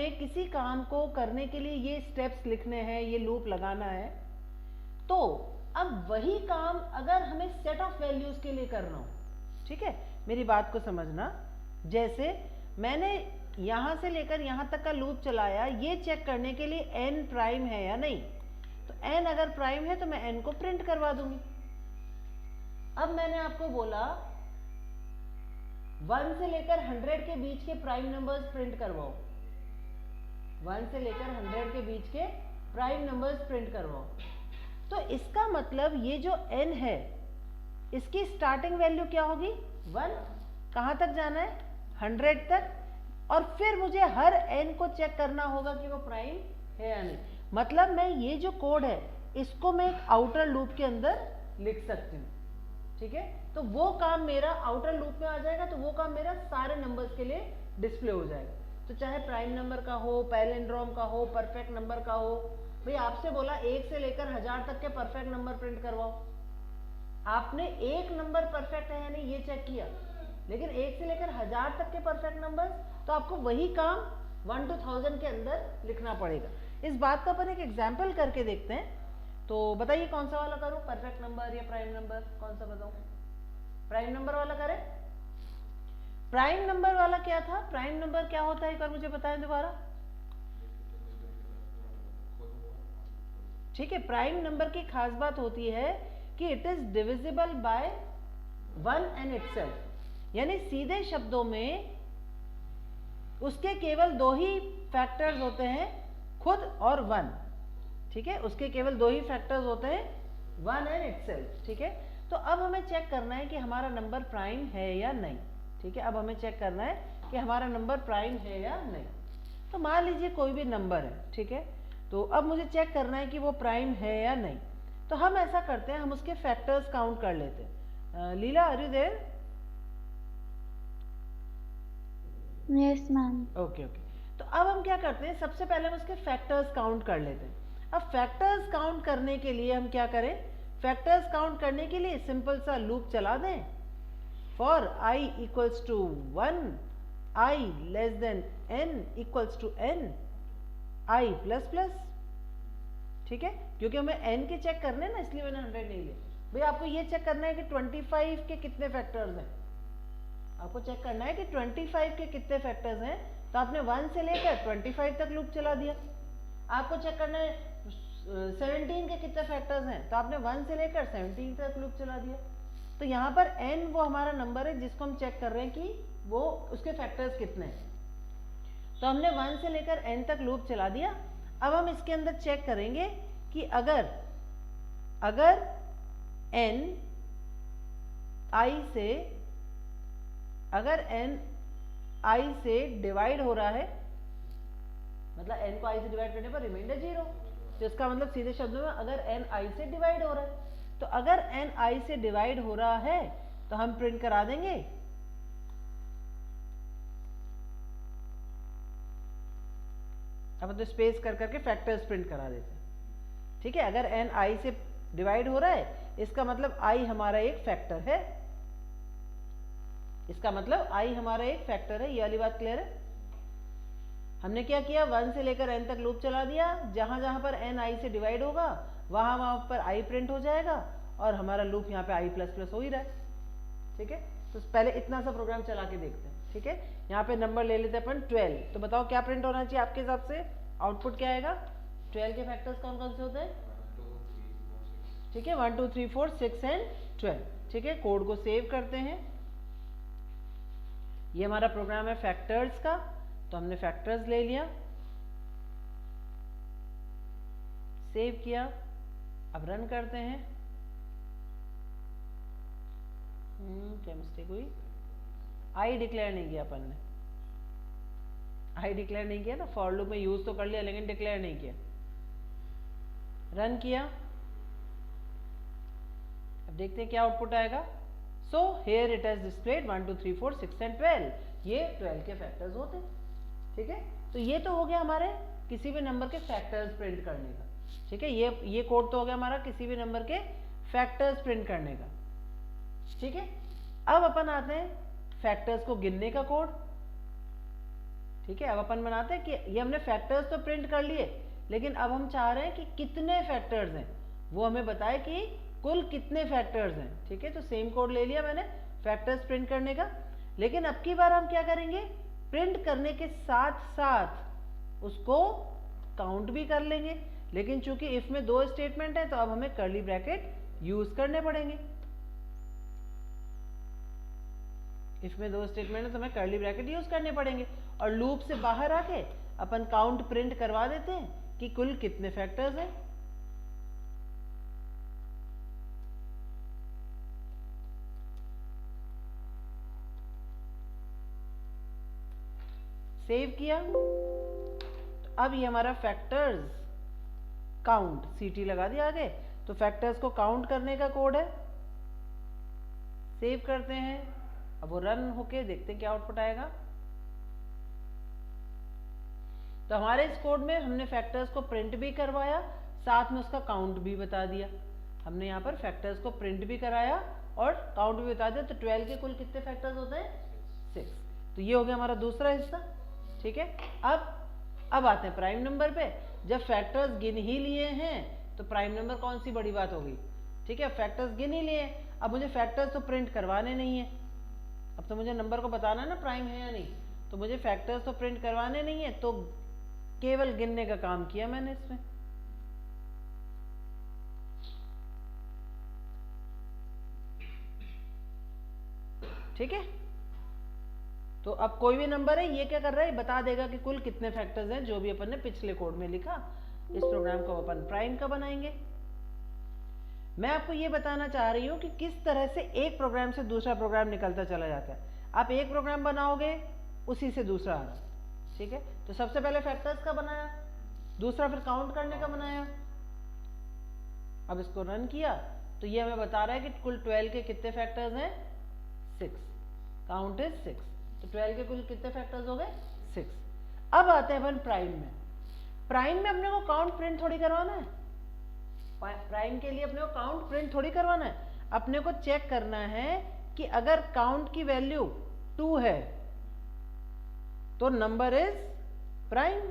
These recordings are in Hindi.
हमें किसी काम को करने के लिए ये स्टेप्स लिखने हैं, ये लूप लगाना है, तो अब वही काम अगर हमें सेट ऑफ वैल्यूज के लिए करना हो, ठीक है, मेरी बात को समझना, जैसे मैंने यहां से लेकर यहां तक का लूप चलाया ये चेक करने के लिए n प्राइम है या नहीं, तो n अगर प्राइम है तो मैं n को प्रिंट करवा दूंगी। अब मैंने आपको बोला 1 से लेकर 100 के बीच के प्राइम नंबर्स प्रिंट करवाओ, 1 से लेकर 100 के बीच के प्राइम नंबर्स प्रिंट करवाओ, तो इसका मतलब ये जो n है इसकी स्टार्टिंग वैल्यू क्या होगी 1, कहां तक जाना है 100 तक, और फिर मुझे हर n को चेक करना होगा कि वो प्राइम है या नहीं। मतलब मैं ये जो कोड है इसको मैं एक आउटर लूप के अंदर लिख सकती हूँ, ठीक है, तो वो काम मेरा आउटर लूप में आ जाएगा, तो वो काम मेरा सारे नंबर्स के लिए डिस्प्ले हो जाएगा, तो चाहे प्राइम नंबर का हो, पैलिंड्रोम का हो, परफेक्ट नंबर का हो। भाई आपसे बोला 1 से लेकर 1000 तक के परफेक्ट नंबर प्रिंट करवाओ, आपने एक नंबर परफेक्ट है या नहीं ये चेक किया, लेकिन 1 से लेकर 1000 तक के परफेक्ट नंबर, तो आपको वही काम 1 to 1000 के अंदर लिखना पड़ेगा। इस बात का अपन एक एग्जाम्पल करके देखते हैं, तो बताइए कौन सा वाला करूं, परफेक्ट नंबर या प्राइम नंबर, कौन सा बताऊं? प्राइम नंबर वाला करें। प्राइम नंबर वाला क्या था, प्राइम नंबर क्या होता है एक बार मुझे बताएं दोबारा। ठीक है, प्राइम नंबर की खास बात होती है कि it is divisible by 1 and itself, यानी सीधे शब्दों में उसके केवल दो ही फैक्टर्स होते हैं, खुद और 1, ठीक है, उसके केवल दो ही फैक्टर्स होते हैं 1 एंड इटसेल्फ, ठीक है। तो अब हमें चेक करना है कि हमारा नंबर प्राइम है या नहीं, ठीक है, अब हमें चेक करना है कि हमारा नंबर प्राइम है या नहीं। तो मान लीजिए कोई भी नंबर है, ठीक है, तो अब मुझे चेक करना है कि वो प्राइम है या नहीं, तो हम ऐसा करते हैं, हम उसके फैक्टर्स काउंट कर लेते हैं। Leela are you there? Yes ma'am. Okay okay, तो अब हम क्या करते हैं, सबसे पहले हम उसके फैक्टर्स काउंट कर लेते हैं। अब फैक्टर्स काउंट करने के लिए हम क्या करें, फैक्टर्स काउंट करने के लिए सिंपल सा लूप चला दें, for i equals to 1, i less than n equals to n, i plus plus, ठीक है, क्योंकि हमें n के चेक करने ना, इसलिए मैंने 100 नहीं लिया। भाई आपको ये चेक करना है कि 25 के कितने फैक्टर्स हैं, आपको चेक करना है कि 25 के कितने फैक्टर्स हैं, तो आपने 1 से लेकर 25 तक लूप चला दिया। आपको चेक करना है 17 के कितने फैक्टर्स हैं, तो आपने 1 से लेकर 17 तक लूप चला दिया। तो यहाँ पर n वो हमारा नंबर है जिसको हम चेक कर रहे हैं कि वो उसके फैक्टर्स कितने हैं, तो हमने 1 से लेकर n तक लूप चला दिया। अब हम इसके अंदर चेक करेंगे कि अगर n i से डिवाइड हो रहा है, मतलब n को i से डिवाइड करने पर रिमाइंडर 0, तो इसका मतलब सीधे शब्दों में अगर n i से डिवाइड हो रहा है, तो अगर n i से डिवाइड हो रहा है तो हम प्रिंट करा देंगे अब तो स्पेस कर करके फैक्टर्स प्रिंट करा देते हैं, ठीक है। अगर n i से डिवाइड हो रहा है इसका मतलब i हमारा एक फैक्टर है, इसका मतलब i हमारा एक फैक्टर है, ये वाली बात क्लियर है। हमने क्या किया, 1 से लेकर n तक लूप चला दिया, जहां जहां पर n i से डिवाइड होगा वहां वहां पर i प्रिंट हो जाएगा, और हमारा लूप यहाँ पे i प्लस प्लस हो ही रहा है, ठीक है। तो पहले इतना सा प्रोग्राम चला के देखते हैं, ठीक है। यहाँ पे नंबर ले लेते हैं अपन 12, तो बताओ क्या प्रिंट होना चाहिए आपके हिसाब से, आउटपुट क्या आएगा? 12 के फैक्टर्स कौन कौन से होते हैं? ठीक है, 1 2 3 4 6 एंड 12, ठीक है। कोड को सेव करते हैं, ये हमारा प्रोग्राम है फैक्टर्स का, तो हमने फैक्टर्स ले लिया, सेव किया, अब रन करते हैं। क्या मिस्टेक हुई, आई डिक्लेयर नहीं किया अपन ने, आई डिक्लेयर नहीं किया ना, फॉर लूप में यूज तो कर लिया लेकिन डिक्लेयर नहीं किया। रन किया, अब देखते हैं क्या आउटपुट आएगा। So here it has displayed 1 2 3 4 6 and 12, ये 12 के फैक्टर्स होते हैं, ठीक है। तो ये तो हो गया हमारे किसी भी नंबर के फैक्टर्स प्रिंट करने का, ठीक है। ये कोड तो हो गया हमारा किसी भी नंबर के फैक्टर्स प्रिंट करने का, ठीक है। अब अपन आते हैं फैक्टर्स को गिनने का कोड, ठीक है, अब अपन बनाते हैं कि ये हमने फैक्टर्स तो प्रिंट कर लिए, लेकिन अब हम चाह रहे हैं कि कितने फैक्टर्स हैं, वो हमें बताए कि कुल कितने फैक्टर्स हैं। ठीक है, तो सेम कोड ले लिया मैंने फैक्टर्स प्रिंट करने का, लेकिन अब की बार हम क्या करेंगे, प्रिंट करने के साथ साथ उसको काउंट भी कर लेंगे। लेकिन चूंकि इफ में 2 स्टेटमेंट है तो अब हमें कर्ली ब्रैकेट यूज करने पड़ेंगे। इफ में 2 स्टेटमेंट है तो हमें कर्ली ब्रैकेट यूज करने पड़ेंगे, और लूप से बाहर आके अपन काउंट प्रिंट करवा देते हैं कि कुल कितने फैक्टर्स हैं। सेव किया, अब ये हमारा फैक्टर्स काउंट सीटी लगा दिया आगे, तो फैक्टर्स को काउंट करने का कोड है। सेव करते हैं, अब वो रन होके देखते हैं क्या आउटपुट आएगा। तो हमारे इस कोड में हमने फैक्टर्स को प्रिंट भी करवाया, साथ में उसका काउंट भी बता दिया। हमने यहाँ पर फैक्टर्स को प्रिंट भी कराया और काउंट भी बता दिया। तो 12 के कुल कितने फैक्टर्स होते हैं, 6। तो ये हो गया हमारा दूसरा हिस्सा। ठीक है, अब आते हैं प्राइम नंबर पे। जब फैक्टर्स गिन ही लिए हैं तो प्राइम नंबर कौन सी बड़ी बात होगी। ठीक है, फैक्टर्स गिन ही लिए, अब मुझे फैक्टर्स तो प्रिंट करवाने नहीं है। अब तो मुझे नंबर को बताना है ना प्राइम है या नहीं, तो मुझे फैक्टर्स तो प्रिंट करवाने नहीं है, तो केवल गिनने का काम किया मैंने इसमें। ठीक है, तो अब कोई भी नंबर है, ये क्या कर रहा है, बता देगा कि कुल कितने फैक्टर्स हैं, जो भी अपन ने पिछले कोड में लिखा। इस प्रोग्राम को अपन प्राइम का बनाएंगे। मैं आपको ये बताना चाह रही हूँ कि किस तरह से एक प्रोग्राम से दूसरा प्रोग्राम निकलता चला जाता है। आप एक प्रोग्राम बनाओगे, उसी से दूसरा आ रहा। ठीक है, तो सबसे पहले फैक्टर्स का बनाया, दूसरा फिर काउंट करने का बनाया। अब इसको रन किया तो ये हमें बता रहा है कि कुल 12 के कितने फैक्टर्स हैं, 6। काउंट इज 6, तो 12 के कुल कितने फैक्टर्स हो गए, 6। अब आते हैं अपन प्राइम में। प्राइम में अपने को काउंट प्रिंट थोड़ी करवाना है, प्राइम के लिए अपने को काउंट प्रिंट थोड़ी करवाना है। अपने को चेक करना है कि अगर काउंट की वैल्यू 2 है तो number is prime,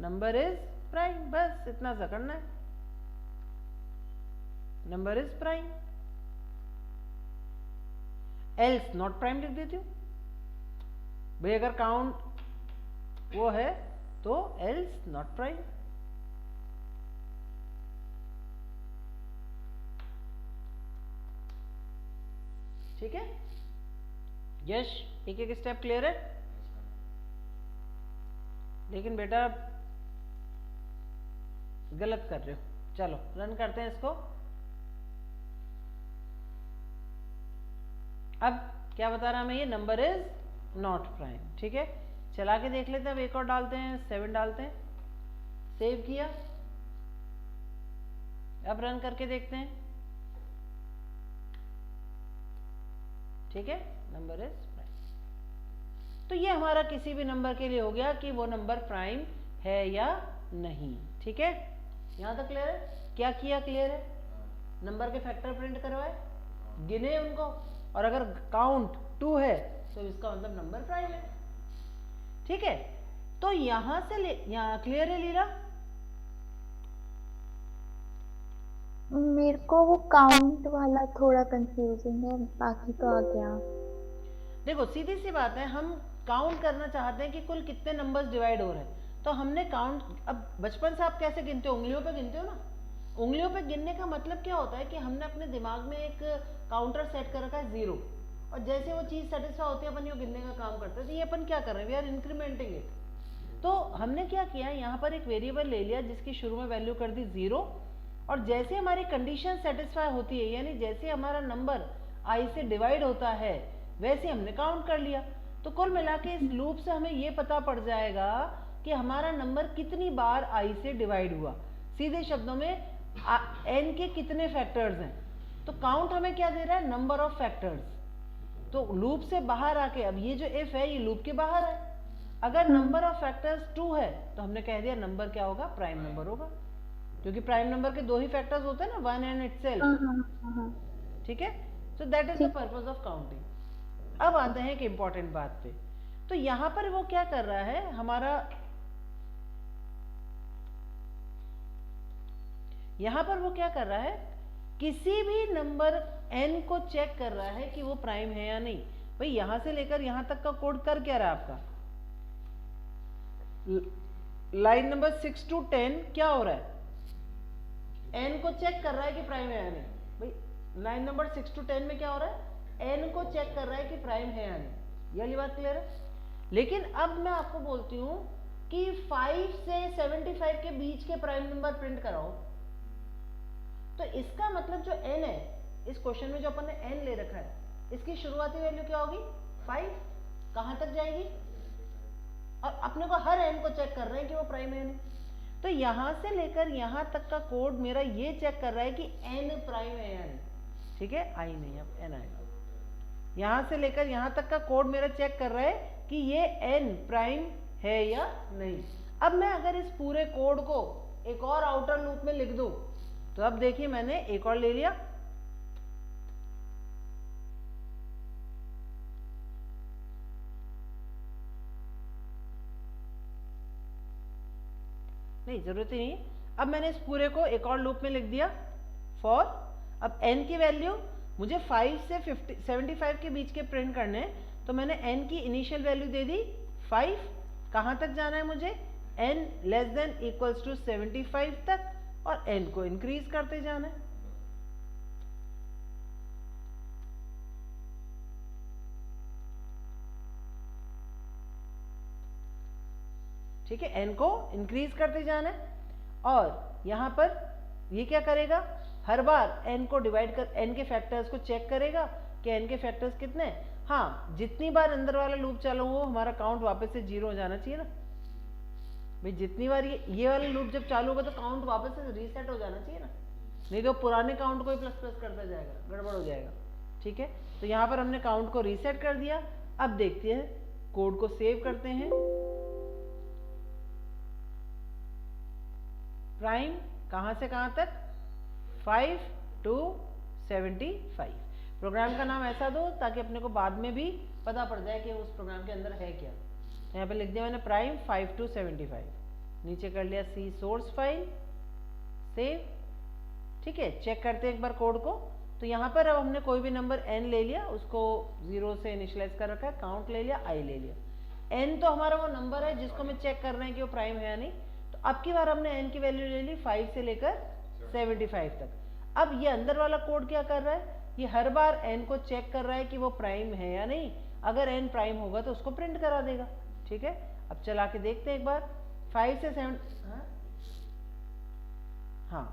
number is prime, बस इतना सा करना है, number is prime. Else not prime लिख देती हूँ भाई, अगर काउंट वो है तो एल्स नॉट प्राइम। ठीक है, यश एक एक स्टेप क्लियर है। लेकिन बेटा गलत कर रहे हो। चलो रन करते हैं इसको। अब क्या बता रहा हमें, ये नंबर इज नॉट प्राइम। ठीक है, चला के देख लेते हैं। अब एक और डालते हैं, 7 डालते हैं। सेव किया, अब रन करके देखते हैं। ठीक है, नंबर इज प्राइम। तो ये हमारा किसी भी नंबर के लिए हो गया कि वो नंबर प्राइम है या नहीं। ठीक है, यहां तक क्लियर है। क्या किया, क्लियर है। नंबर के फैक्टर प्रिंट करवाए, गिने उनको, और अगर काउंट 2 है तो इसका मतलब नंबर प्राइम है। ठीक है, तो यहां से यहाँ क्लियर है लीला। मेरे को वो काउंट वाला थोड़ा कंफ्यूजिंग है, बाकी तो आ गया। देखो सीधी सी बात है, हम काउंट करना चाहते हैं कि कुल कितने नंबर्स डिवाइड हो रहे हैं। तो हमने काउंट, अब बचपन से आप कैसे गिनते हो, उंगलियों पे गिनते हो ना। उंगलियों पे गिनने का मतलब क्या होता है कि हमने अपने दिमाग में एक काउंटर सेट कर रखा है 0, और जैसे वो चीज़ सेटिस्फाई होती है अपन ये गिनने का काम करते हैं। तो ये अपन क्या कर रहे हैं, वी आर इंक्रीमेंटिंग इट। तो हमने क्या किया, यहाँ पर एक वेरिएबल ले लिया जिसकी शुरू में वैल्यू कर दी 0, और जैसे हमारी कंडीशन सेटिस्फाई होती है, यानी जैसे हमारा नंबर i से डिवाइड होता है, वैसे हमने काउंट कर लिया। तो कुल मिला के इस लूप से हमें ये पता पड़ जाएगा कि हमारा नंबर कितनी बार i से डिवाइड हुआ। सीधे शब्दों में n के कितने फैक्टर्स हैं। तो काउंट हमें क्या दे रहा है, नंबर ऑफ फैक्टर्स। तो लूप से बाहर आके, अब ये जो इफ है ये लूप के बाहर है। अगर नंबर ऑफ फैक्टर्स 2 है तो हमने कह दिया नंबर क्या होगा, प्राइम नंबर होगा, क्योंकि प्राइम नंबर के 2 ही फैक्टर्स होते हैं ना, 1 एंड इटसेल्फ। ठीक है, so that is the purpose of counting. अब आते हैं एक इंपॉर्टेंट बात पे। तो यहां पर वो क्या कर रहा है, हमारा यहां पर वो क्या कर रहा है, किसी भी नंबर n को चेक कर रहा है कि वो प्राइम है या नहीं। भाई यहां से लेकर यहां तक का कोड कर क्या रहा है आपका, लाइन नंबर 6 to 10 क्या हो रहा है, n को चेक कर रहा है कि प्राइम है या नहीं। भाई लाइन नंबर 6 to 10 में क्या हो रहा है, n को चेक कर रहा है कि प्राइम है या नहीं। ये वाली बात क्लियर है। लेकिन अब मैं आपको बोलती हूं कि 5 से 75 के बीच के प्राइम नंबर प्रिंट कराओ, तो इसका मतलब जो n है, इस क्वेश्चन में जो अपन ने n ले रखा है, इसकी शुरुआती वैल्यू क्या होगी 5, कहां तक जाएगी, और अपने को हर n को चेक कर रहे हैं कि वो प्राइम है नहीं। तो यहां से लेकर यहां तक का कोड मेरा ये चेक कर रहा है कि n प्राइम है या नहीं। ठीक है, आई नहीं, अब n आएगा। यहां से लेकर यहां तक का कोड मेरा चेक कर रहा है कि ये n प्राइम है या नहीं। अब मैं अगर इस पूरे कोड को एक और आउटर लूप में लिख दूं, तो अब देखिए मैंने एक और ले लिया, नहीं जरूरत ही नहीं। अब मैंने इस पूरे को एक और लूप में लिख दिया फॉर, अब n की वैल्यू मुझे 5 से 75 के बीच के प्रिंट करने हैं, तो मैंने n की इनिशियल वैल्यू दे दी 5, कहां तक जाना है मुझे, n less than equals to 75 तक, और n को इंक्रीज करते जाना है। ठीक है, n को इंक्रीज करते जाना है, और यहां पर ये क्या करेगा, हर बार n को डिवाइड कर n के फैक्टर्स को चेक करेगा कि n के फैक्टर्स कितने हैं। हाँ, जितनी बार अंदर वाला लूप चलो वो हमारा काउंट वापस से 0 हो जाना चाहिए ना भाई। जितनी बार ये वाला लूप जब चालू होगा तो काउंट वापस से रीसेट हो जाना चाहिए ना, नहीं तो पुराने काउंट को ही प्लस प्लस करता जाएगा, गड़बड़ हो जाएगा। ठीक है, तो यहाँ पर हमने काउंट को रीसेट कर दिया। अब देखते हैं, कोड को सेव करते हैं। प्राइम कहाँ से कहाँ तक, 5 to 75। प्रोग्राम का नाम ऐसा दो ताकि अपने को बाद में भी पता पड़ जाए कि उस प्रोग्राम के अंदर है क्या। यहाँ पे लिख दिया मैंने प्राइम 5 to 75, नीचे कर लिया सी सोर्स फाइल, सेव। ठीक है, चेक करते हैं एक बार कोड को। तो यहाँ पर अब हमने कोई भी नंबर n ले लिया, उसको 0 से इनिशियलाइज कर रखा है, काउंट ले लिया, i ले लिया। n तो हमारा वो नंबर है जिसको मैं चेक कर रहे हैं कि वो प्राइम है या नहीं। तो अब की बार हमने n की वैल्यू ले ली 5 से लेकर 75 तक। अब ये अंदर वाला कोड क्या कर रहा है, ये हर बार n को चेक कर रहा है कि वो प्राइम है या नहीं। अगर n प्राइम होगा तो उसको प्रिंट करा देगा। ठीक है, अब चला के देखते हैं एक बार। 5 से 7, हाँ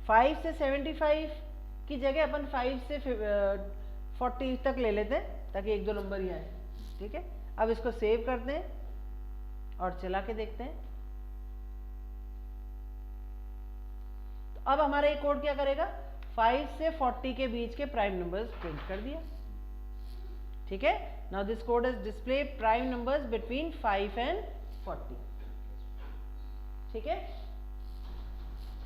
5 से 75 की जगह अपन 5 से 40 तक ले लेते हैं ताकि एक दो नंबर ही आए। ठीक है, अब इसको सेव करते हैं और चला के देखते हैं। तो अब हमारा ये कोड क्या करेगा, 5 से 40 के बीच के प्राइम नंबर्स प्रिंट कर दिया। ठीक है, now this code is display prime numbers between 5 and 40। ठीक है,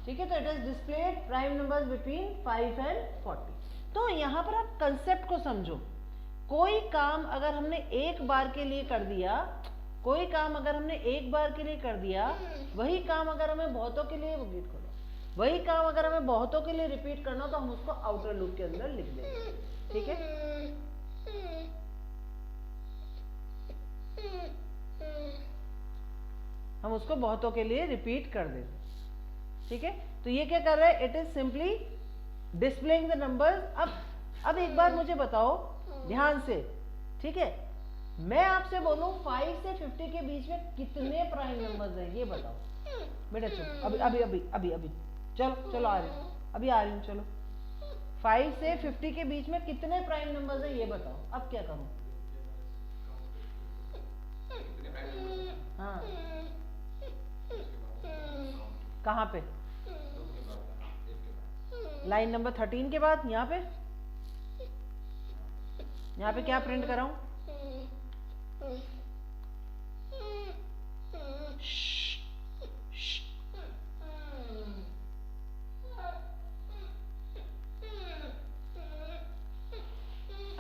ठीक है, तो it is display prime numbers between 5 and 40। तो यहां पर आप कंसेप्ट को समझो। कोई काम अगर हमने एक बार के लिए कर दिया, कोई काम अगर हमने एक बार के लिए कर दिया, वही काम अगर हमें बहुतों के लिए वही काम अगर हमें बहुतों के लिए रिपीट करना हो तो हम उसको आउटर लूप के अंदर लिख देंगे। ठीक है, हम उसको बहुतों के लिए रिपीट कर देंगे। ठीक है, तो ये क्या कर रहा है, it is simply displaying the numbers. अब एक बार मुझे बताओ ध्यान से। ठीक है, मैं आपसे बोलूं 5 से 50 के बीच में कितने प्राइम नंबर्स हैं, ये बताओ बेटा। चलो अभी अभी अभी अभी अभी चलो चलो आ रही हूँ, अभी आ रही हूँ। चलो 5 से 50 के बीच में कितने प्राइम नंबर्स हैं ये बताओ। अब क्या करूँ, हाँ कहाँ पे, लाइन नंबर 13 के बाद यहाँ पे क्या प्रिंट कराऊं,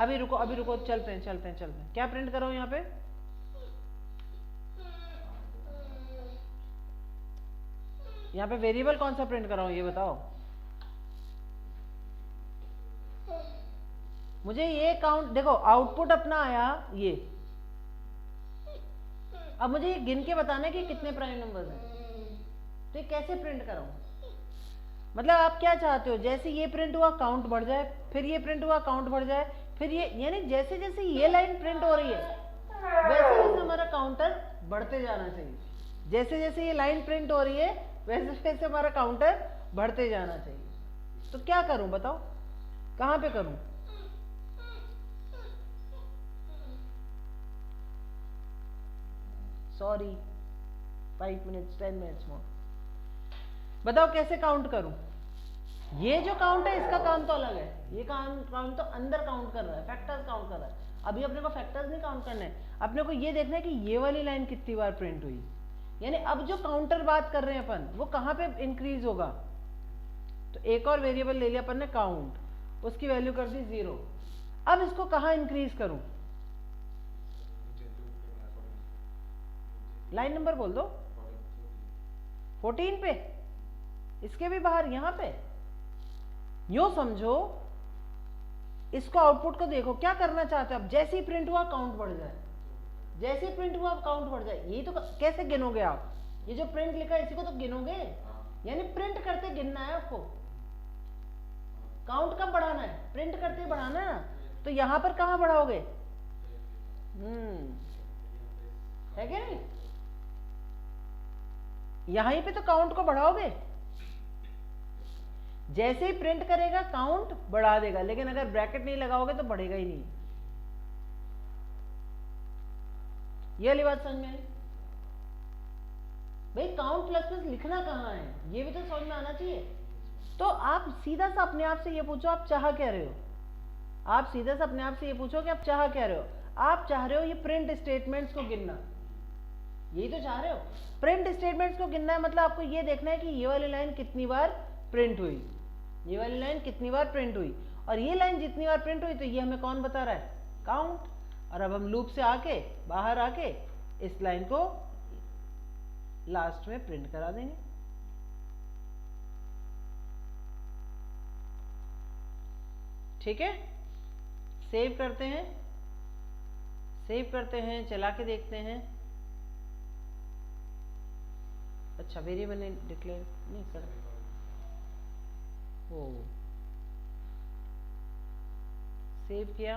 अभी रुको, चलते हैं। क्या प्रिंट करो यहाँ पे? यहाँ पे वेरिएबल कौन सा प्रिंट कराऊं ये बताओ मुझे। ये काउंट देखो, आउटपुट अपना आया ये। अब मुझे ये गिन के बताना है कि कितने प्राइम नंबर्स हैं, तो ये कैसे प्रिंट कराऊं? मतलब आप क्या चाहते हो, जैसे ये प्रिंट हुआ काउंट बढ़ जाए, फिर ये प्रिंट हुआ काउंट बढ़ जाए, फिर ये, यानी जैसे जैसे ये लाइन प्रिंट हो रही है वैसे वैसे हमारा काउंटर बढ़ते जाना चाहिए। जैसे जैसे ये लाइन प्रिंट हो रही है वैसे वैसे हमारा काउंटर बढ़ते जाना चाहिए। तो क्या करूं बताओ, कहां पे करूं? Sorry 5 minutes 10 minutes more. बताओ कैसे काउंट करूं? ये जो काउंट है इसका काम तो अलग है, ये काउंट तो अंदर काउंट कर रहा है, फैक्टर्स काउंट कर रहा है। अभी अपने को फैक्टर्स नहीं काउंट करने हैं, अपने को ये देखना है कि ये वाली लाइन कितनी बार प्रिंट हुई। यानी अब जो काउंटर बात कर रहे हैं अपन, वो कहां पे इंक्रीज होगा? तो एक और वेरिएबल ले लिया अपन ने काउंट, उसकी वैल्यू कर दी 0। अब इसको कहां इंक्रीज करूं? लाइन नंबर बोल दो। 14 पे, इसके भी बाहर यहां पे। यूं समझो, इसको आउटपुट को देखो, क्या करना चाहते हो आप? जैसे ही प्रिंट हुआ काउंट बढ़ जाए, जैसे ही प्रिंट हुआ काउंट बढ़ जाए। ये तो कैसे गिनोगे आप? ये जो प्रिंट लिखा है इसी को तो गिनोगे, यानी प्रिंट करते गिनना है आपको। काउंट कब बढ़ाना है? प्रिंट करते बढ़ाना है ना। तो यहां पर कहां बढ़ाओगे? है क्या नहीं? यहीं पे तो काउंट को बढ़ाओगे। जैसे ही प्रिंट करेगा काउंट बढ़ा देगा, लेकिन अगर ब्रैकेट नहीं लगाओगे तो बढ़ेगा ही नहीं। ये वाली बात समझ में आई? भाई काउंट प्लस प्लस लिखना कहाँ है, ये भी तो समझ में आना चाहिए। तो आप सीधा सा अपने आप से ये पूछो, आप चाह क्या रहे हो? आप सीधा सा अपने आप से ये पूछो कि आप चाह क्या रहे हो? आप चाह रहे हो ये प्रिंट स्टेटमेंट्स को गिनना, यही तो चाह रहे हो। प्रिंट स्टेटमेंट्स को गिनना है, मतलब आपको ये देखना है कि ये वाली लाइन कितनी बार प्रिंट हुई, ये वाली लाइन कितनी बार प्रिंट हुई, और ये लाइन जितनी बार प्रिंट हुई तो ये हमें कौन बता रहा है? काउंट। और अब हम लूप से आके बाहर आके इस लाइन को लास्ट में प्रिंट करा देंगे। ठीक है, सेव करते हैं, चला के देखते हैं। अच्छा, वेरिएबल ने डिक्लेयर नहीं कर, ओ सेव किया,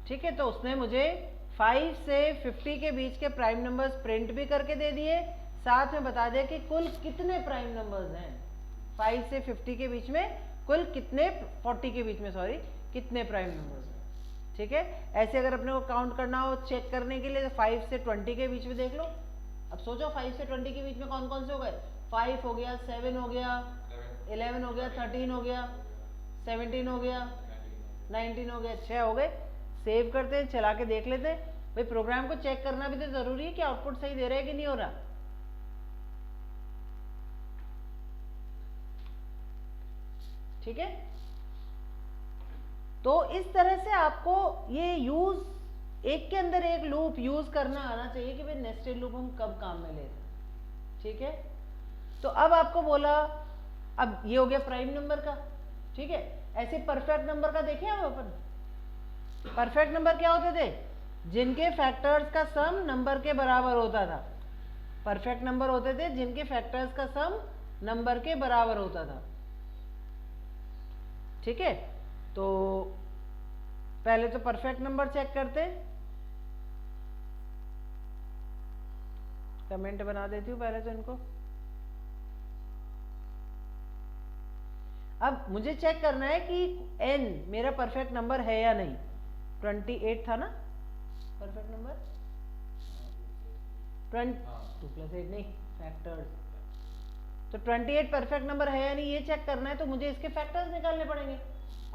ठीक है। तो उसने मुझे 5 से 50 के बीच के प्राइम नंबर्स प्रिंट भी करके दे दिए, साथ में बता दिया कि कुल कितने प्राइम नंबर्स हैं 5 से 50 के बीच में, कुल कितने 40 के बीच में, सॉरी, कितने प्राइम नंबर्स हैं। ठीक है, ऐसे अगर अपने को काउंट करना हो चेक करने के लिए तो 5 से 20 के बीच में देख लो। अब सोचो 5 से 20 के बीच में कौन कौन से हो गए? 5 हो गया, 7 हो गया, 11 हो गया, 13 हो गया, 17 हो गया, 19 हो गया, 6 हो गए। सेव करते हैं, चला के देख लेते हैं। भाई प्रोग्राम को चेक करना भी तो जरूरी है कि आउटपुट सही दे रहा है कि नहीं हो रहा। ठीक है, तो इस तरह से आपको ये यूज, एक के अंदर एक लूप यूज करना आना चाहिए कि भाई नेस्टेड लूप हम कब काम में ले रहे हैं। ठीक है, तो अब आपको बोला, अब ये हो गया प्राइम नंबर का। ठीक है, ऐसे परफेक्ट नंबर का देखें अब अपन। परफेक्ट नंबर क्या होते थे? जिनके फैक्टर्स का सम नंबर के बराबर होता था। परफेक्ट नंबर होते थे जिनके फैक्टर्स का सम नंबर के बराबर होता था। ठीक है, तो पहले तो परफेक्ट नंबर चेक करते, कमेंट बना देती हूँ पहले तो इनको। अब मुझे चेक करना है कि n मेरा परफेक्ट नंबर है या नहीं। 28 था ना परफेक्ट नंबर, 2 + 8 नहीं, फैक्टर्स। तो 28 परफेक्ट नंबर है या नहीं ये चेक करना है, तो मुझे इसके फैक्टर्स निकालने पड़ेंगे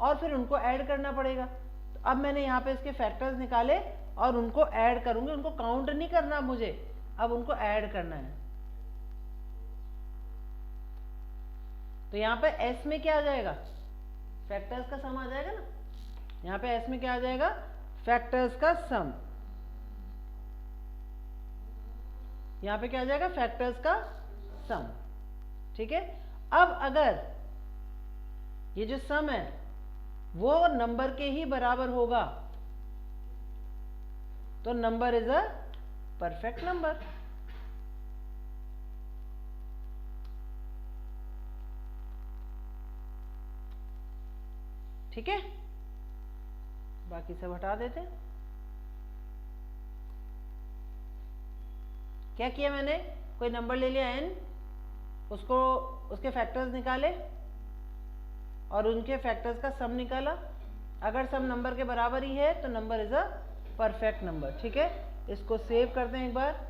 और फिर उनको ऐड करना पड़ेगा। तो अब मैंने यहाँ पे इसके फैक्टर्स निकाले और उनको ऐड करूंगी। उनको काउंट नहीं करना मुझे, अब उनको ऐड करना है। तो यहाँ पे s में क्या आ जाएगा, फैक्टर्स का सम आ जाएगा ना। यहाँ पे s में क्या आ जाएगा, फैक्टर्स का सम। यहाँ पे क्या आ जाएगा, फैक्टर्स का सम। ठीक है, अब अगर ये जो सम है वो नंबर के ही बराबर होगा तो number is a perfect number. ठीक है, बाकी सब हटा देते हैं। क्या किया मैंने, कोई नंबर ले लिया n, उसको उसके फैक्टर्स निकाले और उनके फैक्टर्स का सम निकाला। अगर सम नंबर के बराबर ही है तो number is a perfect number. ठीक है, इसको सेव करते हैं एक बार।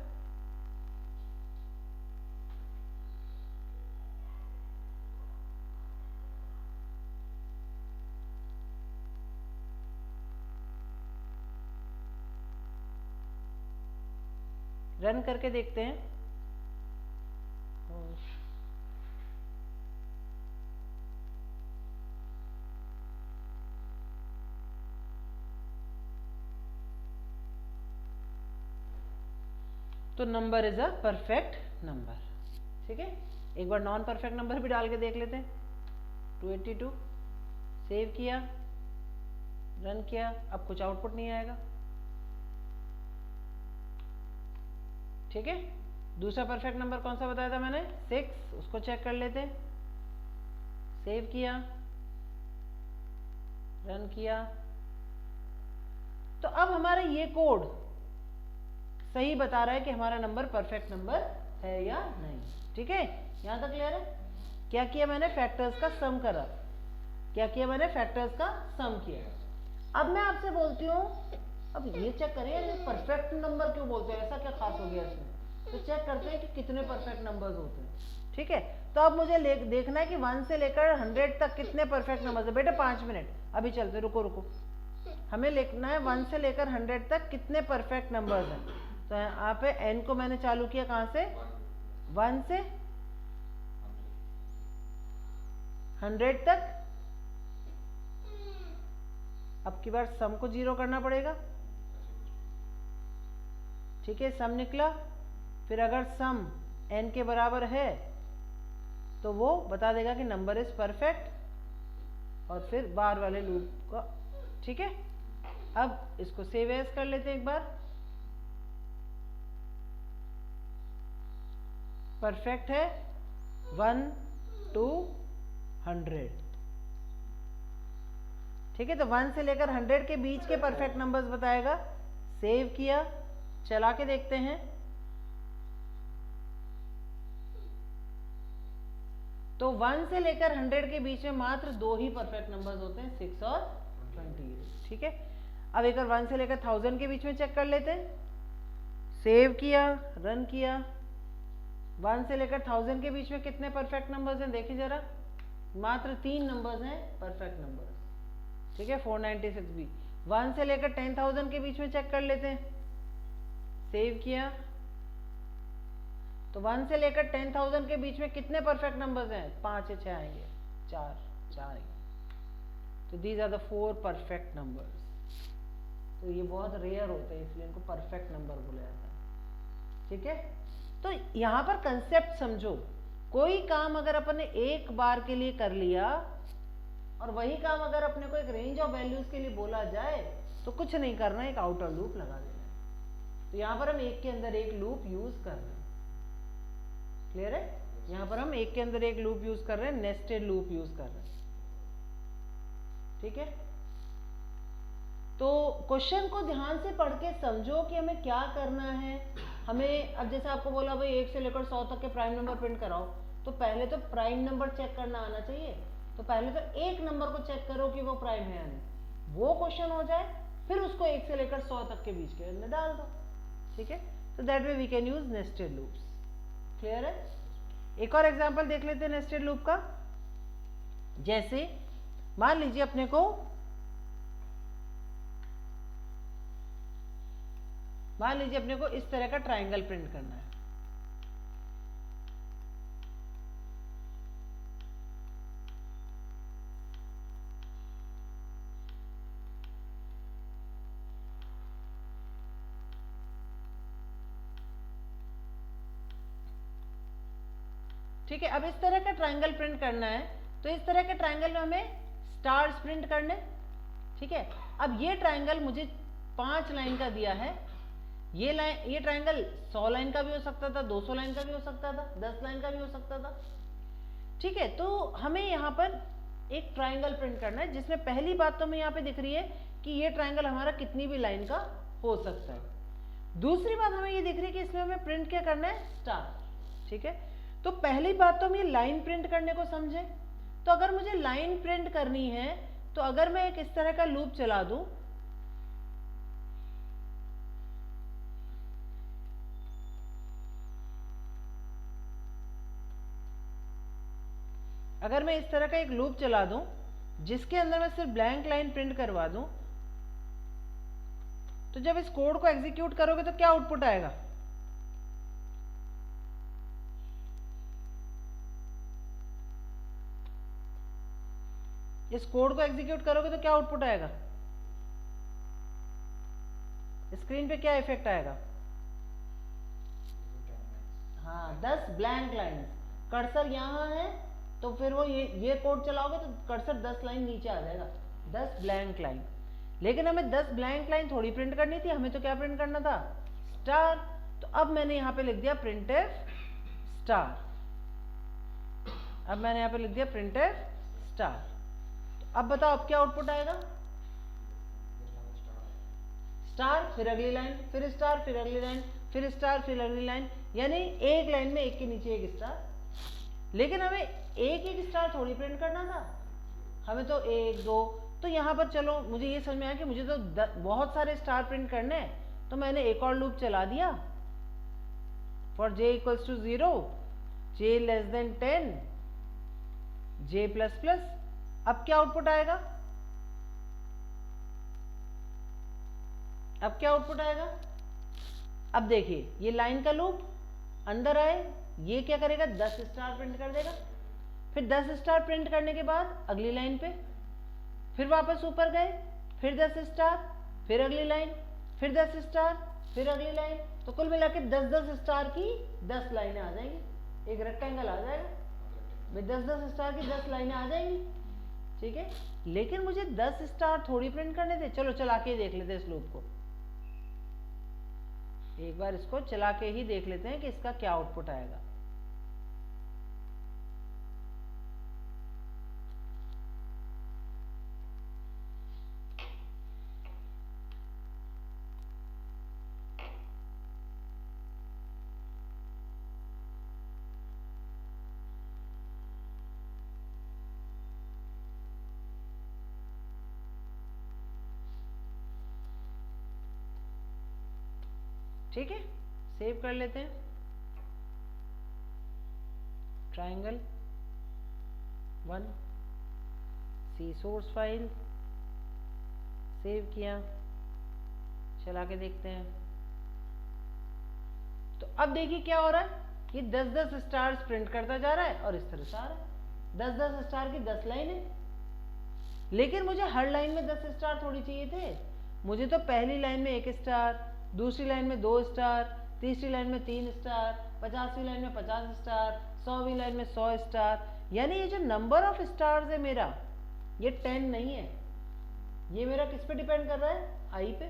रन करके देखते हैं। तो number is a perfect number. ठीक है, एक बार नॉन परफेक्ट नंबर भी डाल के देख लेते हैं। 282 सेव किया, रन किया, अब कुछ आउटपुट नहीं आएगा। ठीक है, दूसरा परफेक्ट नंबर कौन सा बताया था मैंने, 6, उसको चेक कर लेते हैं। सेव किया, रन किया, तो अब हमारा ये कोड सही बता रहा है कि हमारा नंबर परफेक्ट नंबर है या नहीं। ठीक है, यहां तक क्लियर है। क्या किया मैंने, फैक्टर्स का सम करा। क्या किया मैंने, फैक्टर्स का सम किया। अब मैं आपसे बोलती हूँ, अब ये चेक करिए परफेक्ट नंबर क्यों बोलते हैं, ऐसा क्या खास हो गया इसमें। तो चेक करते हैं कि कितने परफेक्ट नंबर्स होते हैं। ठीक है, तो अब मुझे देखना है कि 1 से लेकर 100 तक कितने परफेक्ट नंबर्स है। बेटा 5 मिनट अभी चलते, रुको रुको, हमें लिखना है 1 से लेकर 100 तक कितने परफेक्ट नंबर्स हैं। तो यहाँ पे n को मैंने चालू किया कहाँ से, 1 से 100 तक। अब की बार सम को 0 करना पड़ेगा। ठीक है, सम निकला, फिर अगर सम n के बराबर है तो वो बता देगा कि नंबर इज परफेक्ट, और फिर बार वाले लूप का। ठीक है, अब इसको सेव एज कर लेते हैं एक बार। परफेक्ट है 1 to 100। ठीक है, तो 1 से लेकर 100 के बीच के परफेक्ट नंबर्स बताएगा। सेव किया, चला के देखते हैं। तो 1 से लेकर 100 के बीच में मात्र 2 ही परफेक्ट नंबर्स होते हैं, 6 और 28। ठीक है, अब एक बार 1 से लेकर 1000 के बीच में चेक कर लेते हैं। सेव किया, रन किया, 1 से लेकर 1000 के बीच में कितने परफेक्ट नंबर्स हैं देखिए जरा, मात्र 3 नंबर्स हैं परफेक्ट नंबर्स। ठीक है, 496 भी। 1 से लेकर 10,000 के बीच में चेक कर लेते हैं। सेव किया, तो 1 से लेकर 10,000 के बीच में कितने परफेक्ट नंबर्स हैं, 5 या 6 आएंगे, 4 आएंगे। तो these are the 4 perfect numbers. तो ये बहुत रेयर होते हैं, इसलिए इनको परफेक्ट नंबर बोला जाता है। ठीक है, तो यहाँ पर कंसेप्ट समझो, कोई काम अगर अपन ने एक बार के लिए कर लिया और वही काम अगर अपने को एक रेंज ऑफ वैल्यूज के लिए बोला जाए तो कुछ नहीं करना, एक आउटर लूप लगा देना है। तो यहाँ पर हम एक के अंदर एक लूप यूज कर रहे हैं। क्लियर है, यहाँ पर हम एक के अंदर एक लूप यूज कर रहे हैं, नेस्टेड लूप यूज कर रहे हैं। ठीक है, तो क्वेश्चन को ध्यान से पढ़ के समझो कि हमें क्या करना है। हमें अब जैसे आपको बोला भाई 1 से लेकर 100 तक के प्राइम नंबर प्रिंट कराओ, तो पहले तो प्राइम नंबर चेक करना आना चाहिए। तो पहले तो एक नंबर को चेक करो कि वो प्राइम है या नहीं, वो क्वेश्चन हो जाए, फिर उसको 1 से लेकर 100 तक के बीच के अंदर डाल दो। ठीक है, तो that way we can use nested loops. Clear है, एक और एग्जांपल देख लेते हैं नेस्टेड लूप का। जैसे मान लीजिए अपने को इस तरह का ट्राइंगल प्रिंट करना है। ठीक है, अब इस तरह का ट्राइंगल प्रिंट करना है तो इस तरह के ट्राइंगल में हमें स्टार्स प्रिंट करने। ठीक है, अब ये ट्राइंगल मुझे 5 लाइन का दिया है, ये ट्राइंगल 100 लाइन का भी हो सकता था, 200 लाइन का भी हो सकता था, 10 लाइन का भी हो सकता था। ठीक है, तो हमें यहाँ पर एक ट्राइंगल प्रिंट करना है जिसमें पहली बात तो हमें यहाँ पे दिख रही है कि ये ट्राइंगल हमारा कितनी भी लाइन का हो सकता है। दूसरी बात हमें ये दिख रही है कि इसमें हमें प्रिंट क्या करना है, स्टार। ठीक है, तो पहली बात तो हम ये लाइन प्रिंट करने को समझे। तो अगर मुझे लाइन प्रिंट करनी है तो अगर मैं एक इस तरह का लूप चला दूं, अगर मैं इस तरह का एक लूप चला दूं जिसके अंदर मैं सिर्फ ब्लैंक लाइन प्रिंट करवा दूं, तो जब इस कोड को एग्जीक्यूट करोगे तो क्या आउटपुट आएगा, इस कोड को एग्जीक्यूट करोगे तो क्या आउटपुट आएगा, स्क्रीन पे क्या इफेक्ट आएगा, हाँ 10 ब्लैंक लाइन। कर्सर यहाँ है तो फिर वो ये कोड चलाओगे तो कर्सर 10 लाइन नीचे आ जाएगा, 10 ब्लैंक लाइन। लेकिन हमें 10 ब्लैंक लाइन थोड़ी प्रिंट करनी थी, हमें तो क्या प्रिंट करना था, स्टार। तो अब मैंने यहाँ पे लिख दिया प्रिंटफ स्टार, अब मैंने यहाँ पे लिख दिया प्रिंटफ स्टार। अब बताओ अब क्या आउटपुट आएगा, स्टार फिर अगली लाइन, फिर स्टार फिर अगली लाइन, फिर स्टार फिर अगली लाइन, यानी एक लाइन में एक के नीचे एक स्टार। लेकिन हमें एक एक स्टार थोड़ी प्रिंट करना था, हमें तो 1 2। तो यहाँ पर चलो मुझे ये समझ में आया कि मुझे तो बहुत सारे स्टार प्रिंट करने हैं, तो मैंने एक और लूप चला दिया, for j equals to 0, j less than 10, j plus plus. अब क्या आउटपुट आएगा, अब क्या आउटपुट आएगा, अब देखिए ये लाइन का लूप अंदर आए, ये क्या करेगा 10 स्टार प्रिंट कर देगा, फिर 10 स्टार प्रिंट करने के बाद अगली लाइन पे फिर वापस ऊपर गए, फिर 10 स्टार, फिर अगली लाइन, फिर 10 स्टार, फिर अगली लाइन। तो कुल मिला के 10-10 स्टार की 10 लाइनें आ जाएंगी, एक रेक्टेंगल आ जाएगा भाई, 10-10 स्टार की 10 लाइनें आ जाएंगी। ठीक है, लेकिन मुझे 10 स्टार थोड़ी प्रिंट करने थे, चलो चला के देख लेते हैं इस लूप को, एक बार इसको चला के ही देख लेते हैं कि इसका क्या आउटपुट आएगा। ठीक है, सेव कर लेते हैं, ट्राइंगल 1, सी सोर्स फाइल, सेव किया, चला के देखते हैं। तो अब देखिए क्या हो रहा है, ये 10-10 स्टार्स प्रिंट करता जा रहा है और इस तरह से आ रहा है 10-10 स्टार की 10 लाइनें। लेकिन मुझे हर लाइन में 10 स्टार थोड़ी चाहिए थे, मुझे तो पहली लाइन में 1 स्टार, दूसरी लाइन में 2 स्टार, तीसरी लाइन में 3 स्टार, 50वीं लाइन में 50 स्टार, 100वीं लाइन में 100 स्टार। यानी ये जो नंबर ऑफ स्टार्स है मेरा, ये 10 नहीं है, ये मेरा किस पे डिपेंड कर रहा है, आई पे,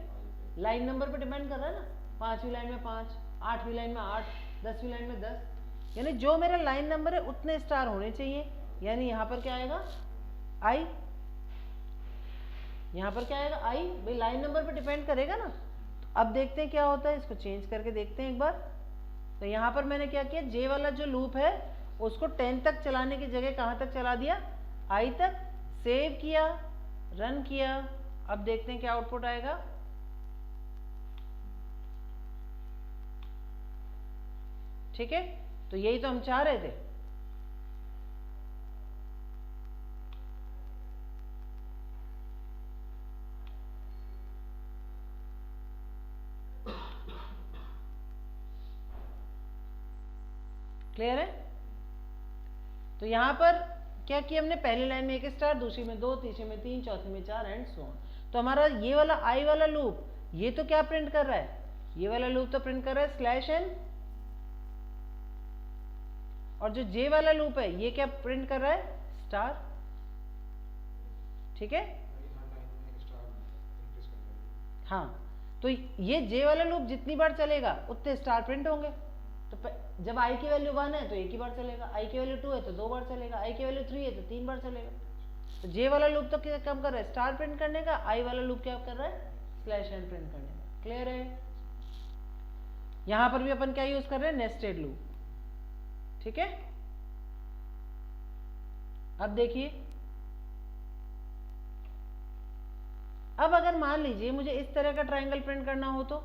लाइन नंबर पे डिपेंड कर रहा है ना। 5वीं लाइन में 5, 8वीं लाइन में 8, 10वीं लाइन में 10, यानी जो मेरा लाइन नंबर है उतने स्टार होने चाहिए। यानी यहाँ पर क्या आएगा, आई, यहाँ पर क्या आएगा, आई, भाई लाइन नंबर पे डिपेंड करेगा ना। अब देखते हैं क्या होता है, इसको चेंज करके देखते हैं एक बार। तो यहाँ पर मैंने क्या किया, जे वाला जो लूप है उसको 10 तक चलाने की जगह कहाँ तक चला दिया, आई तक, सेव किया, रन किया। अब देखते हैं क्या आउटपुट आएगा। ठीक है, तो यही तो हम चाह रहे थे। क्लियर है। तो यहां पर क्या किया हमने, पहली लाइन में 1 स्टार, दूसरी में 2, तीसरी में 3, चौथी में 4 एंड सो ऑन। तो हमारा ये वाला आई वाला लूप ये तो क्या प्रिंट कर रहा है, ये वाला लूप तो प्रिंट कर रहा है /n, और जो जे वाला लूप है ये क्या प्रिंट कर रहा है? स्टार। ठीक है, हाँ, तो ये जे वाला लूप जितनी बार चलेगा उतने स्टार प्रिंट होंगे। तो जब आई की वैल्यू 1 है तो एक ही बार चलेगा, आई की वैल्यू 2 है तो 2 बार चलेगा, आई की वैल्यू 3 है तो 3 बार चलेगा। तो जे वाला लूप तो क्या कम कर रहा है? स्टार प्रिंट करने का। आई वाला लूप क्या कर रहा है? स्लैश एन प्रिंट करने का। क्लियर है? यहां पर भी अपन क्या यूज कर रहे हैं? Nested loop. ठीक है, अब देखिए, अब अगर मान लीजिए मुझे इस तरह का ट्रायंगल प्रिंट करना हो तो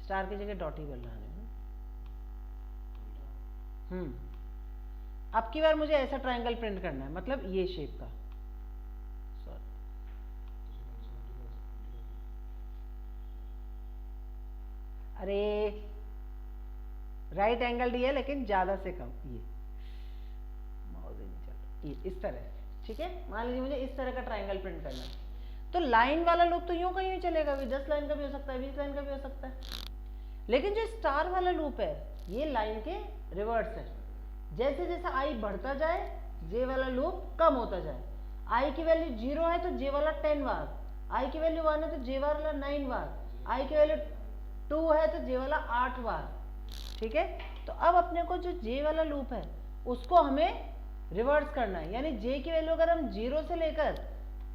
स्टार की जगह डॉट ही बन रहा है। अब की बार मुझे ऐसा ट्रायंगल प्रिंट करना है, मतलब ये शेप का। अरे राइट एंगल डी है लेकिन ज्यादा से कम, ये इस तरह। ठीक है, मान लीजिए मुझे इस तरह का ट्रायंगल प्रिंट करना है, तो लाइन वाला लूप तो यूं का यूं चलेगा, 10 लाइन का भी हो सकता है, 20 लाइन का भी हो सकता है। लेकिन जो स्टार वाला लूप है ये लाइन के रिवर्स है। जैसे जैसे आई बढ़ता जाए जे वाला लूप कम होता जाए। आई की वैल्यू 0 है तो जे वाला 10 बार, आई की वैल्यू 1 है तो जे वाला 9 बार, आई की वैल्यू 2 है तो जे वाला 8 बार। ठीक है, तो अब अपने को जो जे वाला लूप है उसको हमें रिवर्स करना है, यानी जे की वैल्यू अगर हम 0 से लेकर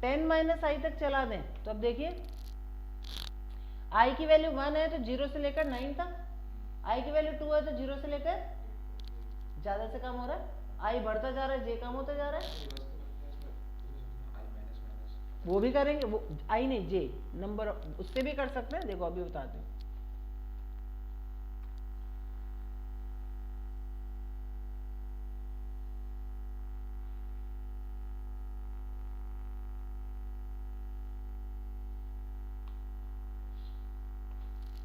10 माइनस आई तक चला दें तो अब देखिए आई की वैल्यू 1 है तो 0 से लेकर 9 तक, आई की वैल्यू 2 है तो 0 से लेकर ज्यादा से कम हो रहा है, आई बढ़ता जा रहा है, जे कम होता जा रहा है। वो भी करेंगे, वो आई नहीं जे नंबर उससे भी कर सकते हैं। देखो अभी बताते हैं।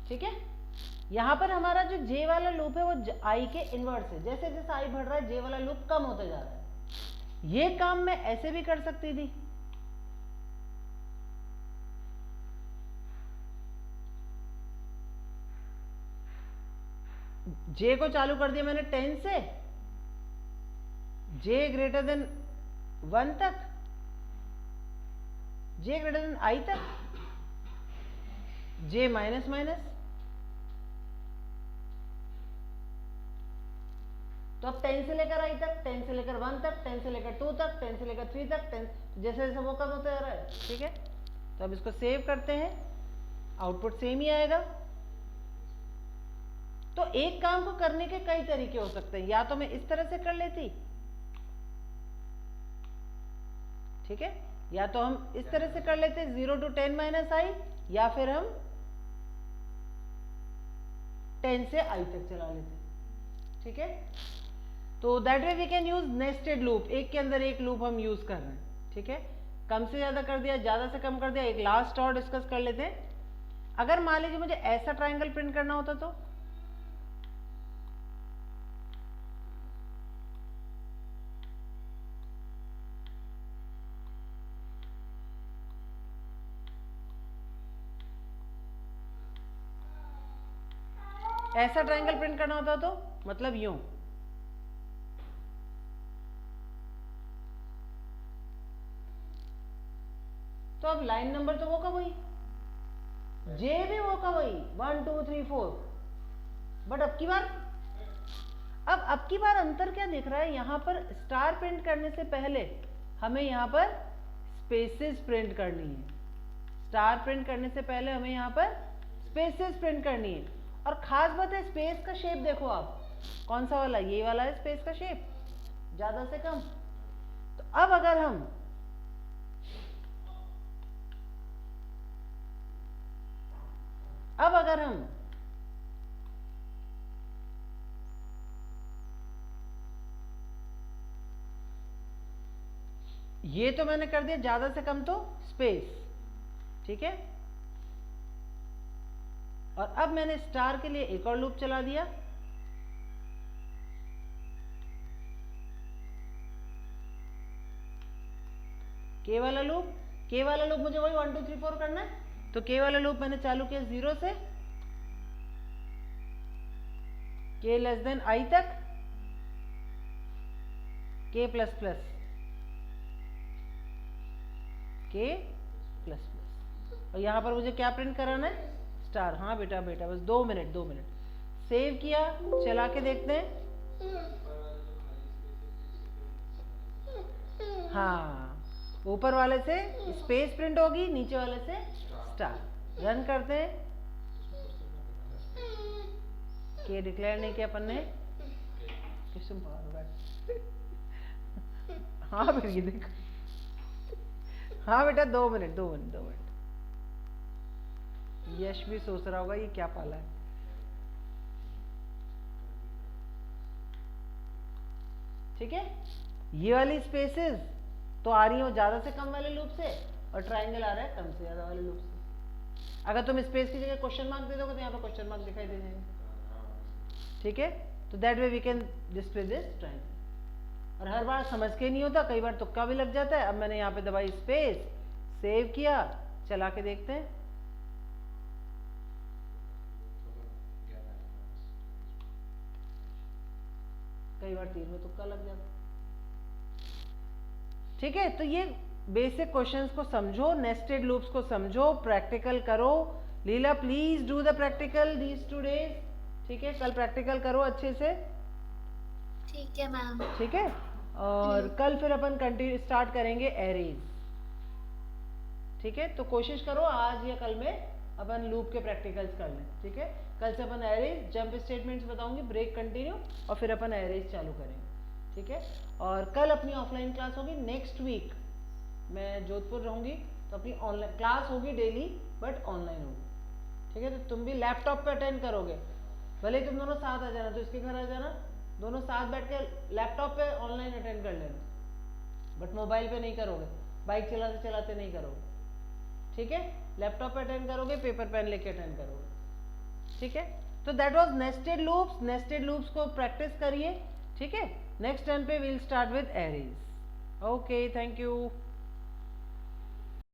ठीक है, यहां पर हमारा जो जे वाला लूप है वो आई के इनवर्स है। जैसे जैसे आई बढ़ रहा है जे वाला लूप कम होता जा रहा है। ये काम मैं ऐसे भी कर सकती थी, जे को चालू कर दिया मैंने 10 से, जे ग्रेटर देन 1 तक, जे ग्रेटर देन आई तक, जे माइनस माइनस। तो अब 10 से लेकर आई तक, 10 से लेकर 1 तक, 10 से लेकर 2 तक, 10 से लेकर 3 तक, 10 जैसे जैसे वो कम होता जा रहा है। ठीक है, तो अब इसको सेव करते हैं, आउटपुट सेम ही आएगा। तो एक काम को करने के कई तरीके हो सकते हैं, या तो मैं इस तरह से कर लेती, ठीक है, या तो हम इस तरह से कर लेते 0 to 10 माइनस आई, या फिर हम 10 से आई तक चला लेते। ठीक है, तो that way we can use nested loop, एक के अंदर एक लूप हम यूज कर रहे हैं। ठीक है, कम से ज्यादा कर दिया, ज्यादा से कम कर दिया। एक लास्ट और डिस्कस कर लेते हैं। अगर मान लीजिए मुझे ऐसा ट्रायंगल प्रिंट करना होता तो ऐसा ट्रायंगल प्रिंट करना होता तो मतलब यूं। तो अब लाइन नंबर तो वो का वही, जे भी वो का वही 1 2 3 4, बट अब की बार अंतर क्या दिख रहा है? यहां पर स्टार प्रिंट करने से पहले हमें यहां पर स्पेसेस प्रिंट करनी है। स्टार प्रिंट करने से पहले हमें यहां पर स्पेसेस प्रिंट करनी है। और खास बात है स्पेस का शेप देखो आप, कौन सा वाला? ये वाला है स्पेस का शेप, ज्यादा से कम। तो अब अगर हम ये तो मैंने कर दिया ज्यादा से कम तो स्पेस, ठीक है, और अब मैंने स्टार के लिए एक और लूप चला दिया। के वाला लूप मुझे वही 1 2 3 4 करना है। तो के वाला लूप मैंने चालू किया 0 से के लेस देन आई तक, के प्लस प्लस, के प्लस प्लस, और यहां पर मुझे क्या प्रिंट कराना है? स्टार। हाँ बेटा बेटा बस 2 मिनट 2 मिनट। सेव किया, चला के देखते हैं। हाँ, ऊपर वाले से स्पेस प्रिंट होगी, नीचे वाले से स्टार। रन करते हैं। के डिक्लेयर नहीं किया अपन ने। किस्म हाँ बेटा ये देखो। हाँ बेटा 2 मिनट 2 मिनट 2 मिनट। यश भी सोच रहा होगा ये क्या पाला है। ठीक है, ये वाली स्पेसेस तो आ रही है वो ज्यादा से कम वाले लूप से, और ट्राइंगल आ रहा है कम से ज्यादा वाले लूप से। अगर तुम स्पेस की जगह क्वेश्चन मार्क दे दोगे तो यहाँ पर क्वेश्चन मार्क दिखाई दे जाएंगे। ठीक है, तो that way we can display this triangle. और हर बार समझ के नहीं होता, कई बार तुक्का भी लग जाता है। अब मैंने यहाँ पे दबाई स्पेस, सेव किया, चला के देखते हैं। कई बार 3 में तुक्का लग जाता। ठीक है, तो ये बेसिक क्वेश्चंस को समझो, नेस्टेड लूप्स को समझो, प्रैक्टिकल करो। Leela please do the practical these 2 days. ठीक है, कल प्रैक्टिकल करो अच्छे से। ठीक है मैम। ठीक है, और कल फिर अपन कंटिन्यू स्टार्ट करेंगे एरेज। ठीक है, तो कोशिश करो आज या कल में अपन लूप के प्रैक्टिकल्स कर लें। ठीक है, कल से अपन एरेज, जंप स्टेटमेंट्स बताऊंगी, ब्रेक कंटिन्यू, और फिर अपन एरेज चालू करेंगे। ठीक है, और कल अपनी ऑफलाइन क्लास होगी। नेक्स्ट वीक मैं जोधपुर रहूंगी, तो अपनी ऑनलाइन क्लास होगी डेली, बट ऑनलाइन होगी। ठीक है, तो तुम भी लैपटॉप पे अटेंड करोगे, भले ही तुम दोनों साथ आ जाना, तो इसके घर आ जाना, दोनों साथ बैठ के लैपटॉप पे ऑनलाइन अटेंड कर लेना, बट मोबाइल पे नहीं करोगे, बाइक चलाते चलाते नहीं करोगे। ठीक है, लैपटॉप पे अटेंड करोगे, पेपर पेन लेके अटेंड करोगे। ठीक है, तो that was nested loops. Nested loops को प्रैक्टिस करिए। ठीक है, नेक्स्ट टर्न पे we'll start with arrays. Okay, thank you.